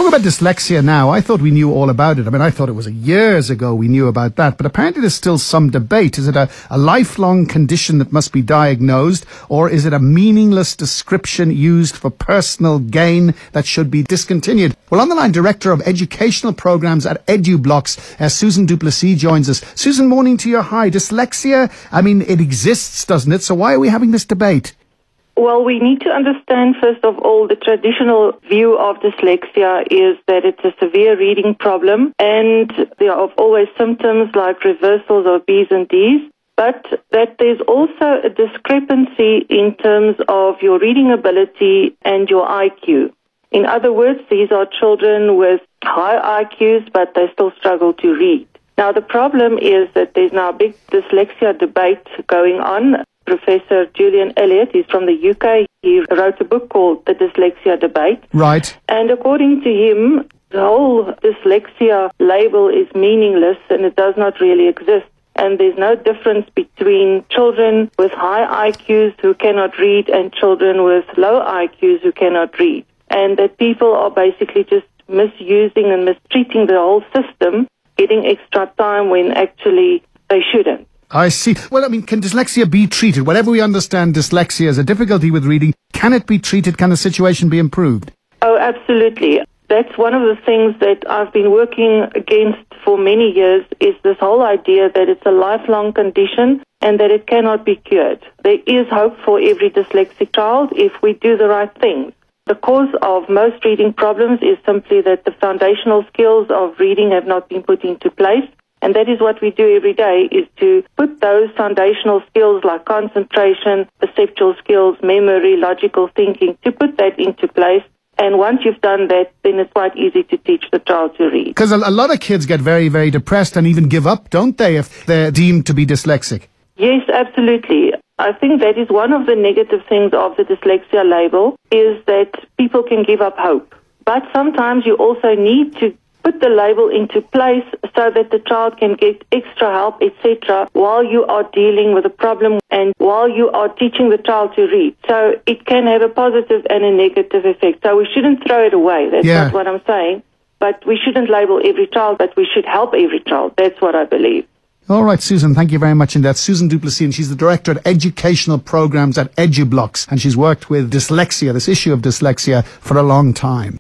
Talk about dyslexia now. I thought we knew all about it. I mean, I thought it was years ago we knew about that. But apparently there's still some debate. Is it a lifelong condition that must be diagnosed? Or is it a meaningless description used for personal gain that should be discontinued? Well, on the line, Director of Educational Programs at Edublox, Susan Duplessis joins us. Susan, morning to your high. Dyslexia, I mean, it exists, doesn't it? So why are we having this debate? Well, we need to understand, first of all, the traditional view of dyslexia is that it's a severe reading problem, and there are always symptoms like reversals of B's and D's, but that there's also a discrepancy in terms of your reading ability and your IQ. In other words, these are children with high IQs, but they still struggle to read. Now, the problem is that there's now a big dyslexia debate going on. Professor Julian Elliott, he's from the UK, he wrote a book called The Dyslexia Debate. Right. And according to him, the whole dyslexia label is meaningless and it does not really exist. And there's no difference between children with high IQs who cannot read and children with low IQs who cannot read. And that people are basically just misusing and mistreating the whole system, getting extra time when actually they shouldn't. I see. Well, I mean, can dyslexia be treated? Whatever we understand dyslexia as a difficulty with reading, can it be treated? Can the situation be improved? Oh, absolutely. That's one of the things that I've been working against for many years, is this whole idea that it's a lifelong condition and that it cannot be cured. There is hope for every dyslexic child if we do the right things. The cause of most reading problems is simply that the foundational skills of reading have not been put into place. And that is what we do every day, is to put those foundational skills like concentration, perceptual skills, memory, logical thinking, to put that into place. And once you've done that, then it's quite easy to teach the child to read. Because a lot of kids get very, very depressed and even give up, don't they, if they're deemed to be dyslexic? Yes, absolutely. I think that is one of the negative things of the dyslexia label, is that people can give up hope. But sometimes you also need to put the label into place so that the child can get extra help, etc., while you are dealing with a problem and while you are teaching the child to read. So it can have a positive and a negative effect. So we shouldn't throw it away. That's not what I'm saying. But we shouldn't label every child, but we should help every child. That's what I believe. All right, Susan, thank you very much. And that's Susan Duplessis, and she's the Director of Educational Programs at Edublox, and she's worked with dyslexia, this issue of dyslexia, for a long time.